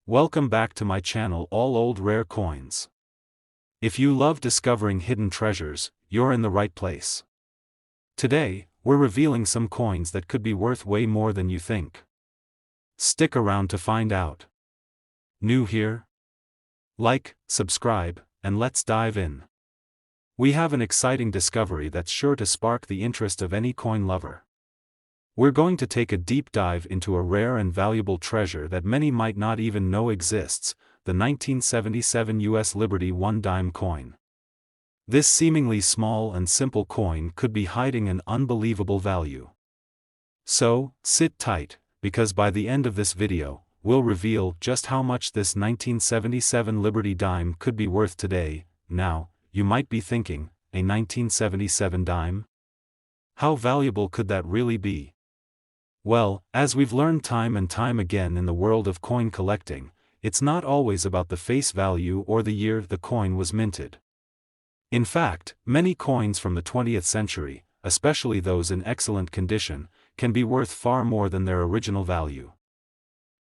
Welcome back to my channel, All Old Rare Coins. If you love discovering hidden treasures, you're in the right place. Today, we're revealing some coins that could be worth way more than you think. Stick around to find out. New here? Like, subscribe, and let's dive in. We have an exciting discovery that's sure to spark the interest of any coin lover. We're going to take a deep dive into a rare and valuable treasure that many might not even know exists, the 1977 US Liberty One Dime coin. This seemingly small and simple coin could be hiding an unbelievable value. So, sit tight, because by the end of this video, we'll reveal just how much this 1977 Liberty Dime could be worth today. Now, you might be thinking, a 1977 dime? How valuable could that really be? Well, as we've learned time and time again in the world of coin collecting, it's not always about the face value or the year the coin was minted. In fact, many coins from the 20th century, especially those in excellent condition, can be worth far more than their original value.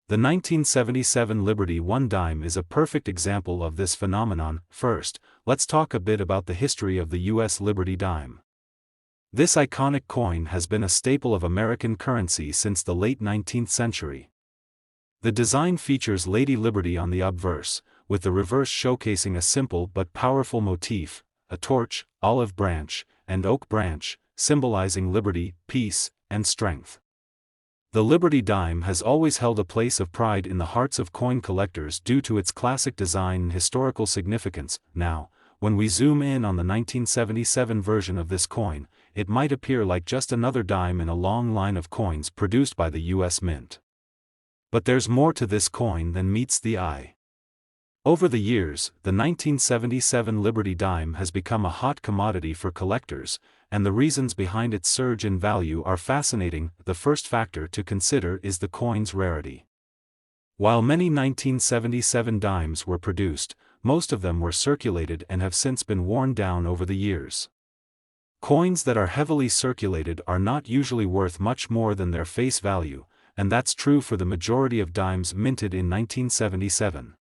The 1977 Liberty One Dime is a perfect example of this phenomenon. First, let's talk a bit about the history of the US Liberty Dime. This iconic coin has been a staple of American currency since the late 19th century. The design features Lady Liberty on the obverse, with the reverse showcasing a simple but powerful motif, a torch, olive branch, and oak branch, symbolizing liberty, peace, and strength. The Liberty Dime has always held a place of pride in the hearts of coin collectors due to its classic design and historical significance. Now, when we zoom in on the 1977 version of this coin, it might appear like just another dime in a long line of coins produced by the US Mint. But there's more to this coin than meets the eye. Over the years, the 1977 Liberty Dime has become a hot commodity for collectors, and the reasons behind its surge in value are fascinating. The first factor to consider is the coin's rarity. While many 1977 dimes were produced, most of them were circulated and have since been worn down over the years. Coins that are heavily circulated are not usually worth much more than their face value, and that's true for the majority of dimes minted in 1977.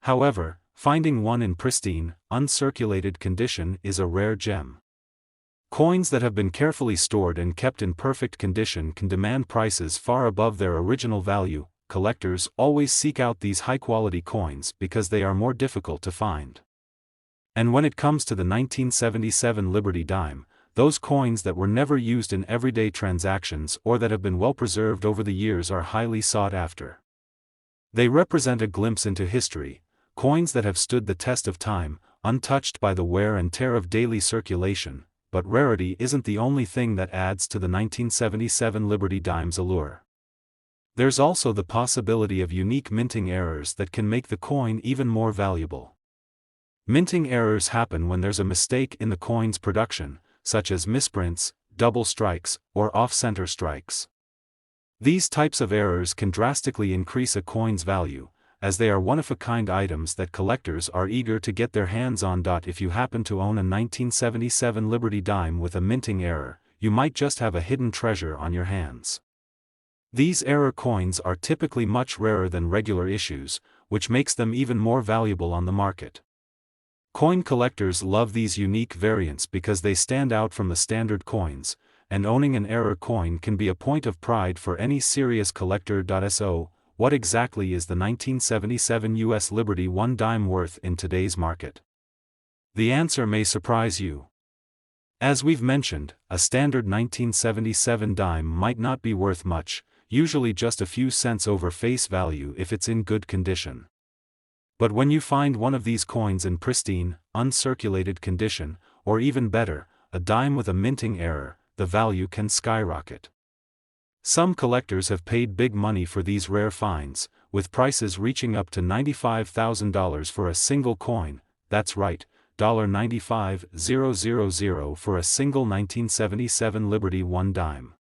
However, finding one in pristine, uncirculated condition is a rare gem. Coins that have been carefully stored and kept in perfect condition can demand prices far above their original value. Collectors always seek out these high-quality coins because they are more difficult to find. And when it comes to the 1977 Liberty Dime, those coins that were never used in everyday transactions or that have been well preserved over the years are highly sought after. They represent a glimpse into history, coins that have stood the test of time, untouched by the wear and tear of daily circulation. But rarity isn't the only thing that adds to the 1977 Liberty Dime's allure. There's also the possibility of unique minting errors that can make the coin even more valuable. Minting errors happen when there's a mistake in the coin's production, such as misprints, double strikes, or off-center strikes. These types of errors can drastically increase a coin's value, as they are one-of-a-kind items that collectors are eager to get their hands on. If you happen to own a 1977 Liberty Dime with a minting error, you might just have a hidden treasure on your hands. These error coins are typically much rarer than regular issues, which makes them even more valuable on the market. Coin collectors love these unique variants because they stand out from the standard coins, and owning an error coin can be a point of pride for any serious collector. So, what exactly is the 1977 US Liberty One Dime worth in today's market? The answer may surprise you. As we've mentioned, a standard 1977 dime might not be worth much, usually just a few cents over face value if it's in good condition. But when you find one of these coins in pristine, uncirculated condition, or even better, a dime with a minting error, the value can skyrocket. Some collectors have paid big money for these rare finds, with prices reaching up to $95,000 for a single coin. That's right, $95,000 for a single 1977 Liberty One Dime.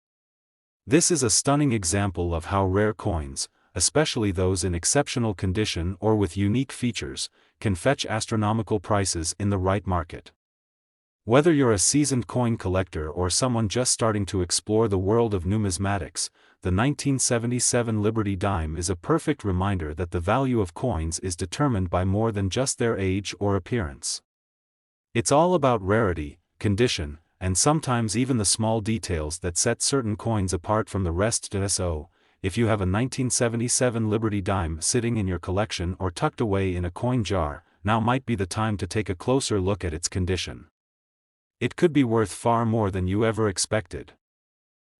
This is a stunning example of how rare coins, especially those in exceptional condition or with unique features, can fetch astronomical prices in the right market. Whether you're a seasoned coin collector or someone just starting to explore the world of numismatics, the 1977 Liberty Dime is a perfect reminder that the value of coins is determined by more than just their age or appearance. It's all about rarity, condition, and sometimes even the small details that set certain coins apart from the rest. So, if you have a 1977 Liberty Dime sitting in your collection or tucked away in a coin jar, now might be the time to take a closer look at its condition. It could be worth far more than you ever expected.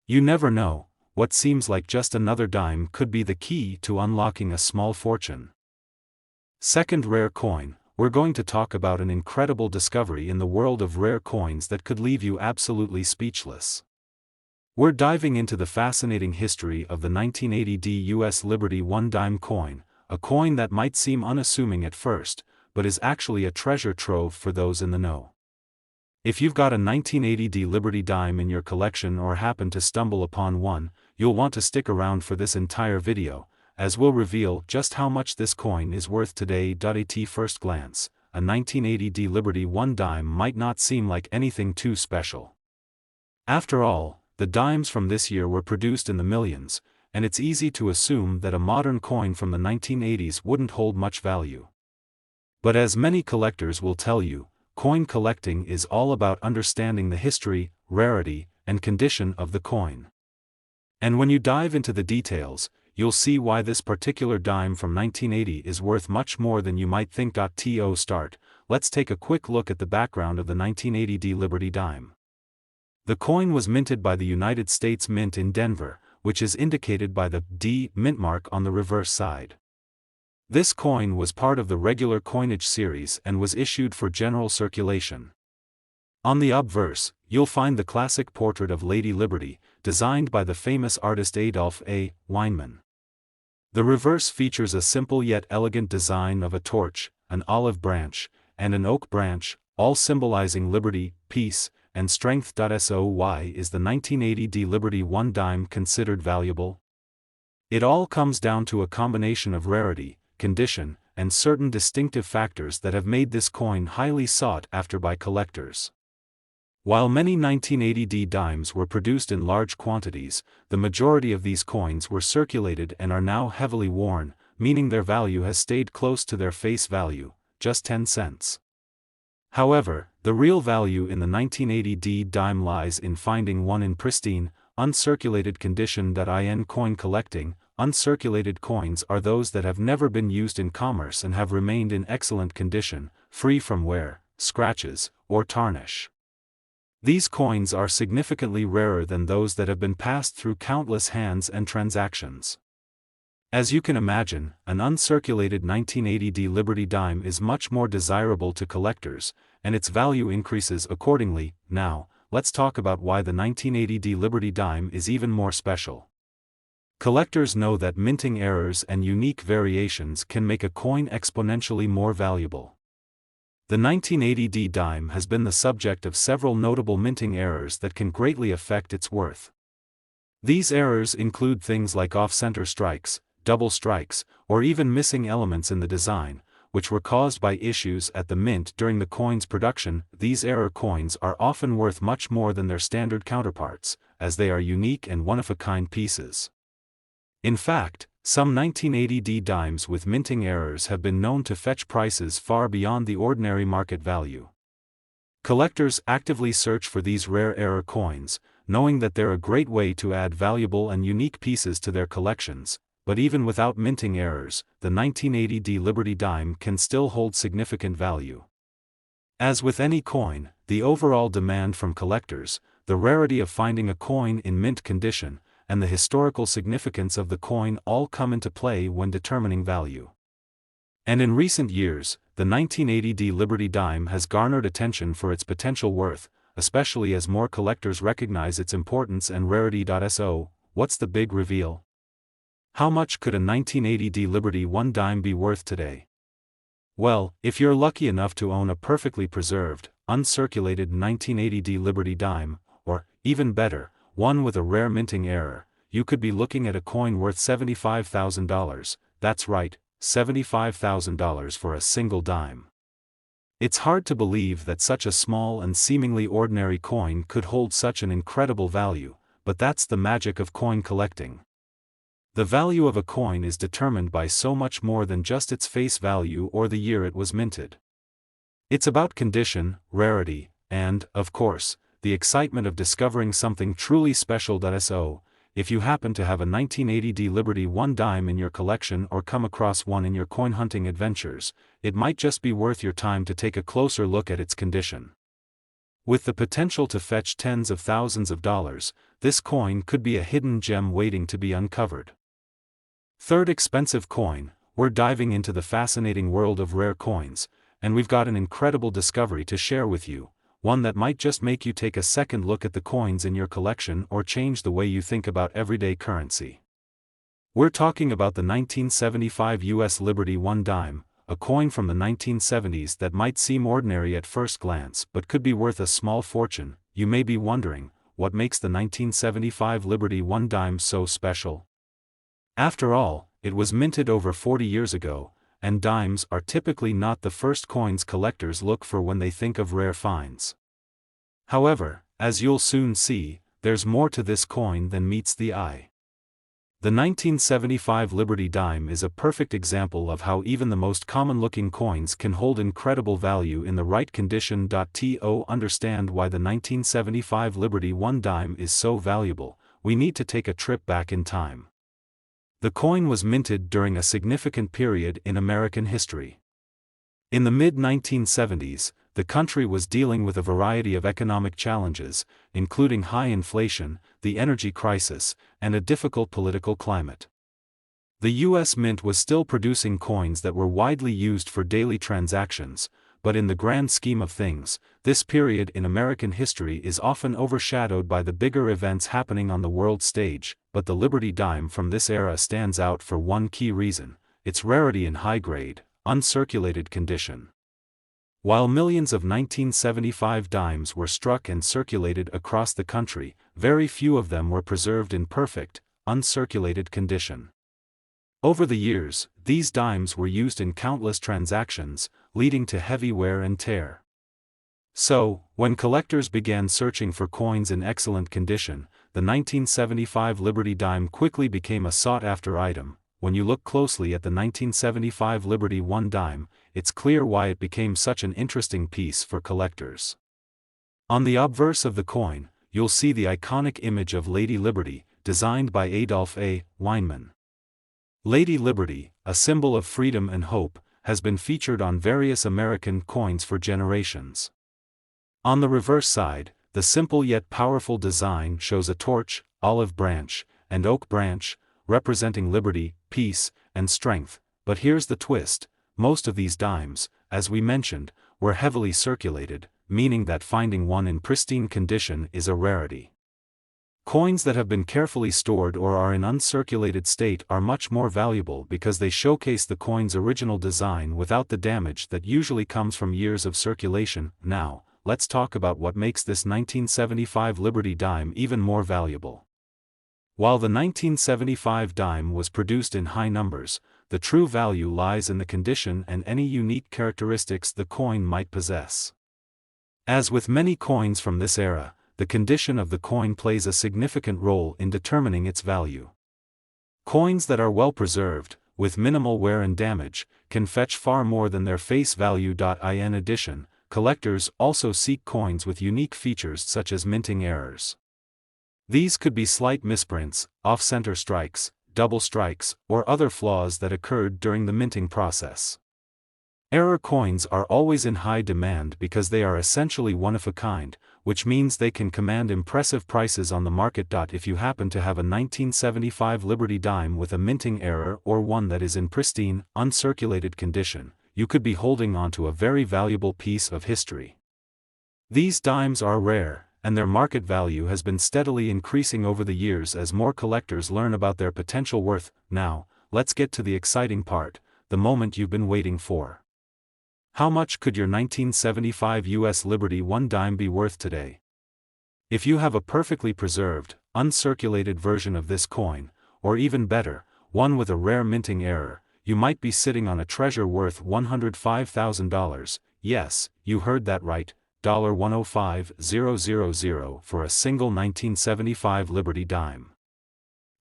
You never know, what seems like just another dime could be the key to unlocking a small fortune. Second rare coin, we're going to talk about an incredible discovery in the world of rare coins that could leave you absolutely speechless. We're diving into the fascinating history of the 1980 US Liberty 1 dime coin, a coin that might seem unassuming at first, but is actually a treasure trove for those in the know. If you've got a 1980 Liberty Dime in your collection or happen to stumble upon one, you'll want to stick around for this entire video, as we'll reveal just how much this coin is worth today. At first glance, a 1980 Liberty 1 dime might not seem like anything too special. After all, the dimes from this year were produced in the millions, and it's easy to assume that a modern coin from the 1980s wouldn't hold much value. But as many collectors will tell you, coin collecting is all about understanding the history, rarity, and condition of the coin. And when you dive into the details, you'll see why this particular dime from 1980 is worth much more than you might think. To start, let's take a quick look at the background of the 1980 Liberty Dime. The coin was minted by the United States Mint in Denver, which is indicated by the D mint mark on the reverse side. This coin was part of the regular coinage series and was issued for general circulation. On the obverse, you'll find the classic portrait of Lady Liberty, designed by the famous artist Adolph A. Weinman. The reverse features a simple yet elegant design of a torch, an olive branch, and an oak branch, all symbolizing liberty, peace, and strength. So why is the 1980 Liberty 1 dime considered valuable? It all comes down to a combination of rarity, condition, and certain distinctive factors that have made this coin highly sought after by collectors. While many 1980 dimes were produced in large quantities, the majority of these coins were circulated and are now heavily worn, meaning their value has stayed close to their face value, just 10 cents. However, the real value in the 1980 dime lies in finding one in pristine, uncirculated condition. In coin collecting, uncirculated coins are those that have never been used in commerce and have remained in excellent condition, free from wear, scratches, or tarnish. These coins are significantly rarer than those that have been passed through countless hands and transactions. As you can imagine, an uncirculated 1980 Liberty Dime is much more desirable to collectors, and its value increases accordingly. Now, let's talk about why the 1980 Liberty Dime is even more special. Collectors know that minting errors and unique variations can make a coin exponentially more valuable. The 1980 dime has been the subject of several notable minting errors that can greatly affect its worth. These errors include things like off-center strikes, double strikes, or even missing elements in the design, which were caused by issues at the mint during the coin's production. These error coins are often worth much more than their standard counterparts, as they are unique and one-of-a-kind pieces. In fact, some 1980 dimes with minting errors have been known to fetch prices far beyond the ordinary market value. Collectors actively search for these rare error coins, knowing that they're a great way to add valuable and unique pieces to their collections. But even without minting errors, the 1980 Liberty Dime can still hold significant value. As with any coin, the overall demand from collectors, the rarity of finding a coin in mint condition, and the historical significance of the coin all come into play when determining value. And in recent years, the 1980 Liberty Dime has garnered attention for its potential worth, especially as more collectors recognize its importance and rarity. So, what's the big reveal? How much could a 1980 Liberty 1 dime be worth today? Well, if you're lucky enough to own a perfectly preserved, uncirculated 1980 Liberty Dime, or, even better, one with a rare minting error, you could be looking at a coin worth $75,000, that's right, $75,000 for a single dime. It's hard to believe that such a small and seemingly ordinary coin could hold such an incredible value, but that's the magic of coin collecting. The value of a coin is determined by so much more than just its face value or the year it was minted. It's about condition, rarity, and, of course, the excitement of discovering something truly special. So, if you happen to have a 1980 Liberty One dime in your collection or come across one in your coin hunting adventures, it might just be worth your time to take a closer look at its condition. With the potential to fetch tens of thousands of dollars, this coin could be a hidden gem waiting to be uncovered. Third expensive coin, we're diving into the fascinating world of rare coins, and we've got an incredible discovery to share with you, one that might just make you take a second look at the coins in your collection or change the way you think about everyday currency. We're talking about the 1975 US Liberty One dime, a coin from the 1970s that might seem ordinary at first glance but could be worth a small fortune. You may be wondering, what makes the 1975 Liberty One dime so special? After all, it was minted over 40 years ago, and dimes are typically not the first coins collectors look for when they think of rare finds. However, as you'll soon see, there's more to this coin than meets the eye. The 1975 Liberty Dime is a perfect example of how even the most common-looking coins can hold incredible value in the right condition. To understand why the 1975 Liberty One dime is so valuable, we need to take a trip back in time. The coin was minted during a significant period in American history. In the mid-1970s, the country was dealing with a variety of economic challenges, including high inflation, the energy crisis, and a difficult political climate. The U.S. Mint was still producing coins that were widely used for daily transactions, but in the grand scheme of things, this period in American history is often overshadowed by the bigger events happening on the world stage. But the Liberty Dime from this era stands out for one key reason: its rarity in high-grade, uncirculated condition. While millions of 1975 dimes were struck and circulated across the country, very few of them were preserved in perfect, uncirculated condition. Over the years, these dimes were used in countless transactions, leading to heavy wear and tear. So, when collectors began searching for coins in excellent condition, the 1975 Liberty Dime quickly became a sought-after item. When you look closely at the 1975 Liberty One dime, it's clear why it became such an interesting piece for collectors. On the obverse of the coin, you'll see the iconic image of Lady Liberty, designed by Adolph A. Weinman. Lady Liberty, a symbol of freedom and hope, has been featured on various American coins for generations. On the reverse side, the simple yet powerful design shows a torch, olive branch, and oak branch, representing liberty, peace, and strength. But here's the twist: most of these dimes, as we mentioned, were heavily circulated, meaning that finding one in pristine condition is a rarity. Coins that have been carefully stored or are in uncirculated state are much more valuable because they showcase the coin's original design without the damage that usually comes from years of circulation. Now, let's talk about what makes this 1975 Liberty Dime even more valuable. While the 1975 dime was produced in high numbers, the true value lies in the condition and any unique characteristics the coin might possess. As with many coins from this era, the condition of the coin plays a significant role in determining its value. Coins that are well preserved, with minimal wear and damage, can fetch far more than their face value. In addition, collectors also seek coins with unique features such as minting errors. These could be slight misprints, off-center strikes, double strikes, or other flaws that occurred during the minting process. Error coins are always in high demand because they are essentially one-of-a-kind, which means they can command impressive prices on the market. If you happen to have a 1975 Liberty Dime with a minting error or one that is in pristine, uncirculated condition, you could be holding onto a very valuable piece of history. These dimes are rare, and their market value has been steadily increasing over the years as more collectors learn about their potential worth. Now, let's get to the exciting part, the moment you've been waiting for. How much could your 1975 US Liberty One dime be worth today? If you have a perfectly preserved, uncirculated version of this coin, or even better, one with a rare minting error, you might be sitting on a treasure worth $105,000. Yes, you heard that right, $105,000 for a single 1975 Liberty Dime.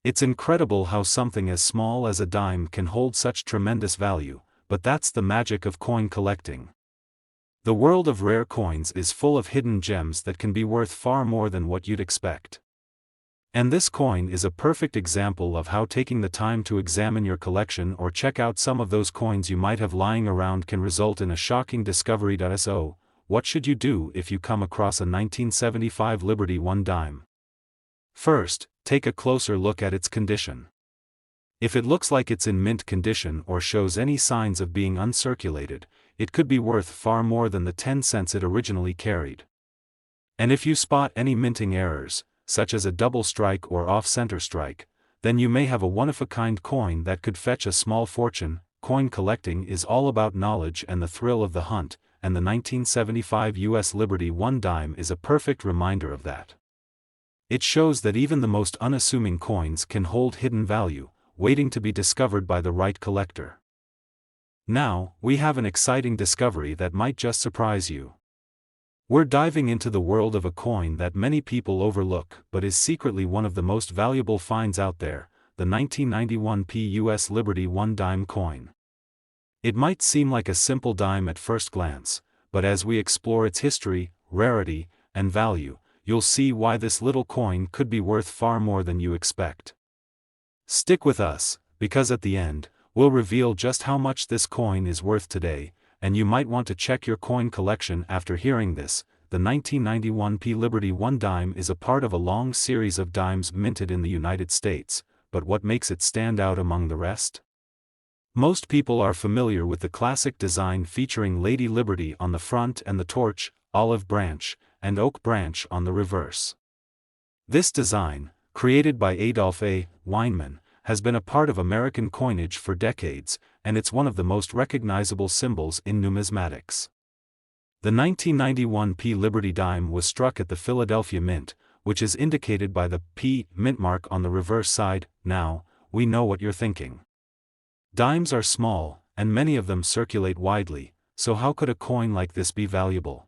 It's incredible how something as small as a dime can hold such tremendous value, but that's the magic of coin collecting. The world of rare coins is full of hidden gems that can be worth far more than what you'd expect. And this coin is a perfect example of how taking the time to examine your collection or check out some of those coins you might have lying around can result in a shocking discovery. So, what should you do if you come across a 1975 Liberty One dime? First, take a closer look at its condition. If it looks like it's in mint condition or shows any signs of being uncirculated, it could be worth far more than the 10 cents it originally carried. And if you spot any minting errors, such as a double strike or off-center strike, then you may have a one-of-a-kind coin that could fetch a small fortune. Coin collecting is all about knowledge and the thrill of the hunt, and the 1975 US Liberty One dime is a perfect reminder of that. It shows that even the most unassuming coins can hold hidden value, waiting to be discovered by the right collector. Now, we have an exciting discovery that might just surprise you. We're diving into the world of a coin that many people overlook but is secretly one of the most valuable finds out there, the 1991 US Liberty One dime coin. It might seem like a simple dime at first glance, but as we explore its history, rarity, and value, you'll see why this little coin could be worth far more than you expect. Stick with us, because at the end, we'll reveal just how much this coin is worth today, and you might want to check your coin collection after hearing this. The 1991 Liberty One dime is a part of a long series of dimes minted in the United States, but what makes it stand out among the rest? Most people are familiar with the classic design featuring Lady Liberty on the front and the torch, olive branch, and oak branch on the reverse. This design, created by Adolph A. Weinman, has been a part of American coinage for decades, and it's one of the most recognizable symbols in numismatics. The 1991 Liberty Dime was struck at the Philadelphia Mint, which is indicated by the P mint mark on the reverse side. Now, we know what you're thinking. Dimes are small, and many of them circulate widely, so how could a coin like this be valuable?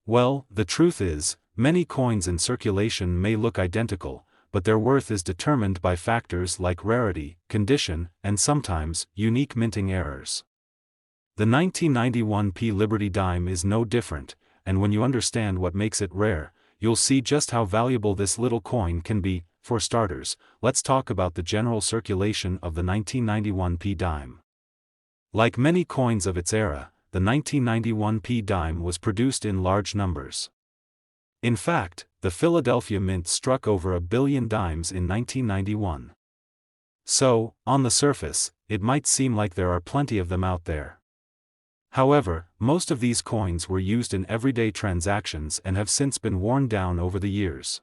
Well, the truth is, many coins in circulation may look identical, but their worth is determined by factors like rarity, condition, and sometimes, unique minting errors. The 1991 Liberty Dime is no different, and when you understand what makes it rare, you'll see just how valuable this little coin can be. For starters, let's talk about the general circulation of the 1991 dime. Like many coins of its era, the 1991 dime was produced in large numbers. In fact, the Philadelphia Mint struck over 1 billion dimes in 1991. So, on the surface, it might seem like there are plenty of them out there. However, most of these coins were used in everyday transactions and have since been worn down over the years.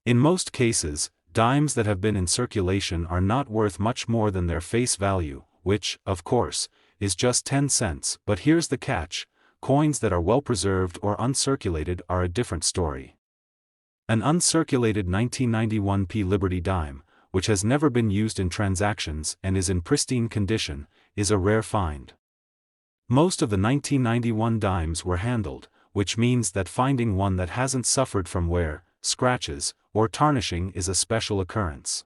In most cases, dimes that have been in circulation are not worth much more than their face value, which, of course, is just 10 cents. But here's the catch: coins that are well preserved or uncirculated are a different story. An uncirculated 1991 Liberty Dime, which has never been used in transactions and is in pristine condition, is a rare find. Most of the 1991 dimes were handled, which means that finding one that hasn't suffered from wear, scratches, or tarnishing is a special occurrence.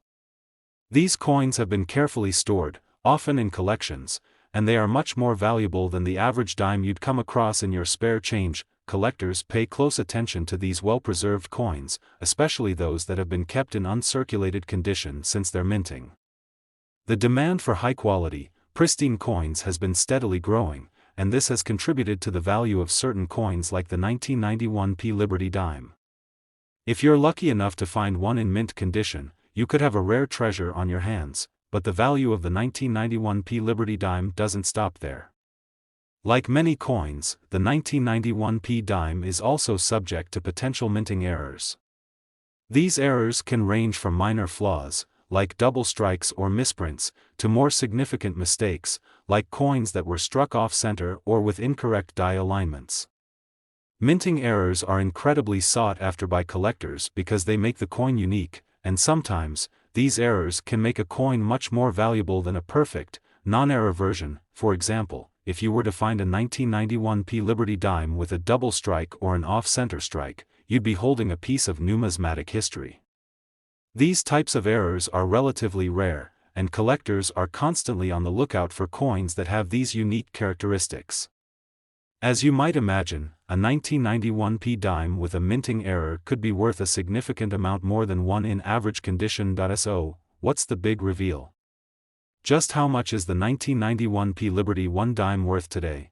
These coins have been carefully stored, often in collections, and they are much more valuable than the average dime you'd come across in your spare change. Collectors pay close attention to these well-preserved coins, especially those that have been kept in uncirculated condition since their minting. The demand for high-quality, pristine coins has been steadily growing, and this has contributed to the value of certain coins like the 1991 Liberty Dime. If you're lucky enough to find one in mint condition, you could have a rare treasure on your hands, but the value of the 1991 Liberty Dime doesn't stop there. Like many coins, the 1991 dime is also subject to potential minting errors. These errors can range from minor flaws, like double strikes or misprints, to more significant mistakes, like coins that were struck off-center or with incorrect die alignments. Minting errors are incredibly sought after by collectors because they make the coin unique, and sometimes, these errors can make a coin much more valuable than a perfect, non-error version. For example, if you were to find a 1991 Liberty Dime with a double strike or an off-center strike, you'd be holding a piece of numismatic history. These types of errors are relatively rare, and collectors are constantly on the lookout for coins that have these unique characteristics. As you might imagine, a 1991p dime with a minting error could be worth a significant amount more than one in average condition. So, what's the big reveal? Just how much is the 1991p Liberty 1 dime worth today?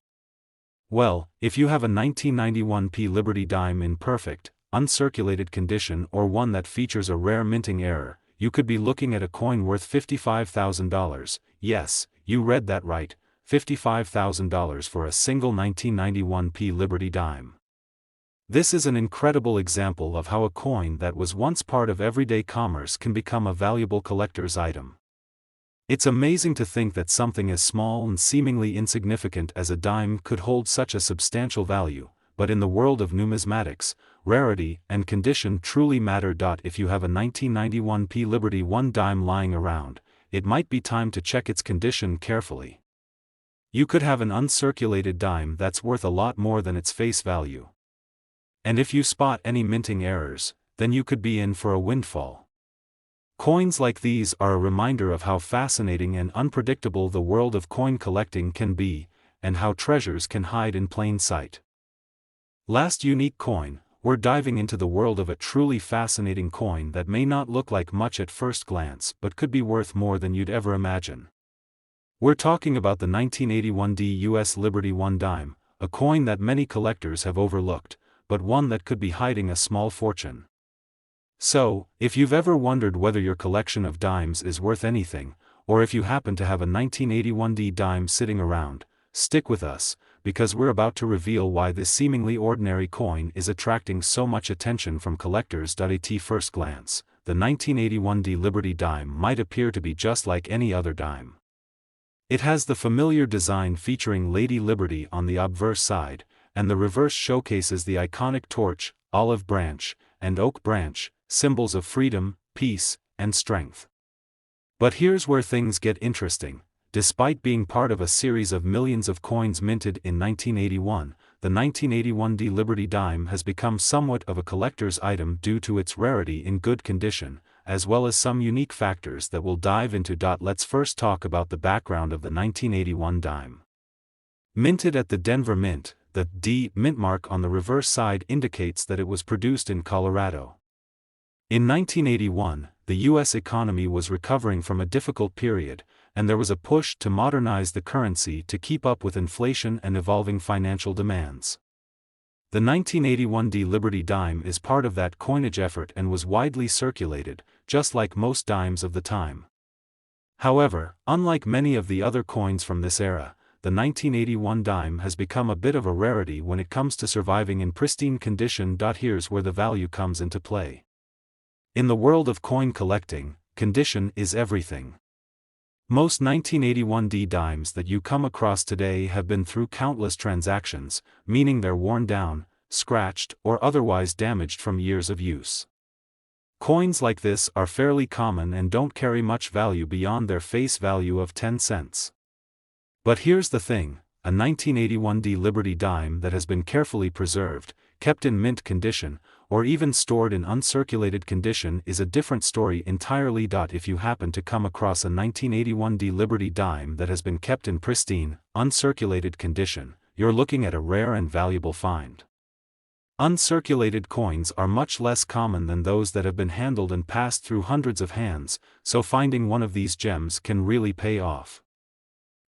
Well, if you have a 1991p Liberty dime in perfect, uncirculated condition or one that features a rare minting error, you could be looking at a coin worth $55,000. Yes, you read that right, $55,000 for a single 1991p Liberty dime. This is an incredible example of how a coin that was once part of everyday commerce can become a valuable collector's item. It's amazing to think that something as small and seemingly insignificant as a dime could hold such a substantial value, but in the world of numismatics, rarity and condition truly matter. If you have a 1991p Liberty 1 dime lying around, it might be time to check its condition carefully. You could have an uncirculated dime that's worth a lot more than its face value. And if you spot any minting errors, then you could be in for a windfall. Coins like these are a reminder of how fascinating and unpredictable the world of coin collecting can be, and how treasures can hide in plain sight. Last unique coin, we're diving into the world of a truly fascinating coin that may not look like much at first glance but could be worth more than you'd ever imagine. We're talking about the 1981D US Liberty 1 dime, a coin that many collectors have overlooked, but one that could be hiding a small fortune. So, if you've ever wondered whether your collection of dimes is worth anything, or if you happen to have a 1981D dime sitting around, stick with us, because we're about to reveal why this seemingly ordinary coin is attracting so much attention from collectors. At first glance, the 1981D Liberty dime might appear to be just like any other dime. It has the familiar design featuring Lady Liberty on the obverse side, and the reverse showcases the iconic torch, olive branch, and oak branch, symbols of freedom, peace, and strength. But here's where things get interesting. Despite being part of a series of millions of coins minted in 1981, the 1981D Liberty dime has become somewhat of a collector's item due to its rarity in good condition, as well as some unique factors that we'll dive into. Let's first talk about the background of the 1981 dime. Minted at the Denver Mint, the D mint mark on the reverse side indicates that it was produced in Colorado. In 1981, the U.S. economy was recovering from a difficult period, and there was a push to modernize the currency to keep up with inflation and evolving financial demands. The 1981D Liberty dime is part of that coinage effort and was widely circulated, just like most dimes of the time. However, unlike many of the other coins from this era, the 1981 dime has become a bit of a rarity when it comes to surviving in pristine condition. Here's where the value comes into play. In the world of coin collecting, condition is everything. Most 1981D dimes that you come across today have been through countless transactions, meaning they're worn down, scratched, or otherwise damaged from years of use. Coins like this are fairly common and don't carry much value beyond their face value of 10 cents. But here's the thing, a 1981D Liberty dime that has been carefully preserved, kept in mint condition, or even stored in uncirculated condition is a different story entirely. If you happen to come across a 1981D Liberty dime that has been kept in pristine, uncirculated condition, you're looking at a rare and valuable find. Uncirculated coins are much less common than those that have been handled and passed through hundreds of hands, so finding one of these gems can really pay off.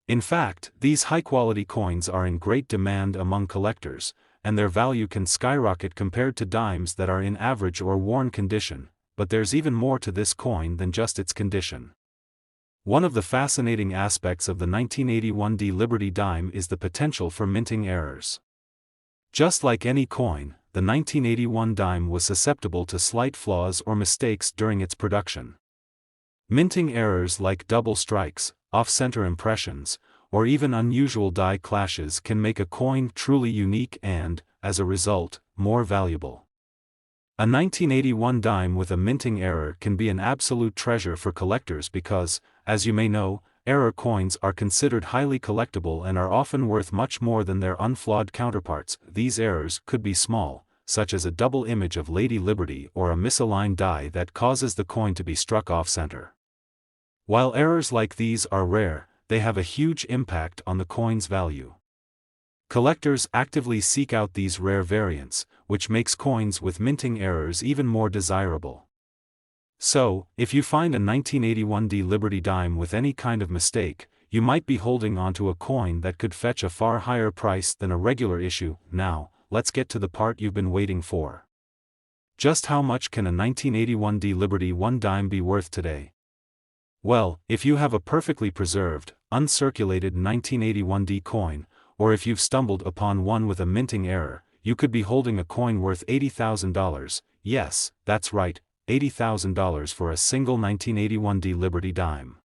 In fact, these high-quality coins are in great demand among collectors, and their value can skyrocket compared to dimes that are in average or worn condition, but there's even more to this coin than just its condition. One of the fascinating aspects of the 1981D Liberty dime is the potential for minting errors. Just like any coin, the 1981 dime was susceptible to slight flaws or mistakes during its production. Minting errors like double strikes, off-center impressions, or even unusual die clashes can make a coin truly unique and, as a result, more valuable. A 1981 dime with a minting error can be an absolute treasure for collectors because, as you may know, error coins are considered highly collectible and are often worth much more than their unflawed counterparts. These errors could be small, such as a double image of Lady Liberty or a misaligned die that causes the coin to be struck off-center. While errors like these are rare, they have a huge impact on the coin's value. Collectors actively seek out these rare variants, which makes coins with minting errors even more desirable. So, if you find a 1981 Liberty Dime with any kind of mistake, you might be holding onto a coin that could fetch a far higher price than a regular issue. Now, let's get to the part you've been waiting for. Just how much can a 1981 Liberty 1 dime be worth today? Well, if you have a perfectly preserved, uncirculated 1981 coin, or if you've stumbled upon one with a minting error, you could be holding a coin worth $80,000, yes, that's right, $80,000 for a single 1981 Liberty Dime.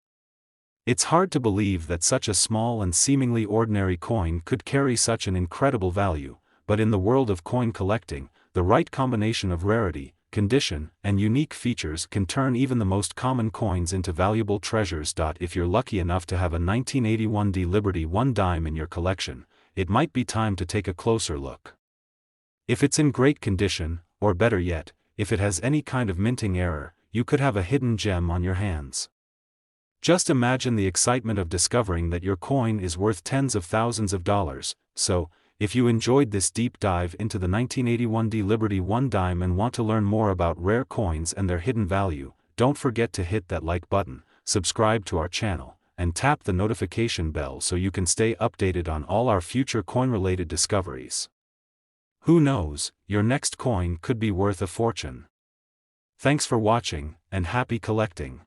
It's hard to believe that such a small and seemingly ordinary coin could carry such an incredible value, but in the world of coin collecting, the right combination of rarity, condition, and unique features can turn even the most common coins into valuable treasures. If you're lucky enough to have a 1981 Liberty 1 dime in your collection, it might be time to take a closer look. If it's in great condition, or better yet, if it has any kind of minting error, you could have a hidden gem on your hands. Just imagine the excitement of discovering that your coin is worth tens of thousands of dollars. So, if you enjoyed this deep dive into the 1981 Liberty 1 dime and want to learn more about rare coins and their hidden value, don't forget to hit that like button, subscribe to our channel, and tap the notification bell so you can stay updated on all our future coin-related discoveries. Who knows, your next coin could be worth a fortune. Thanks for watching, and happy collecting.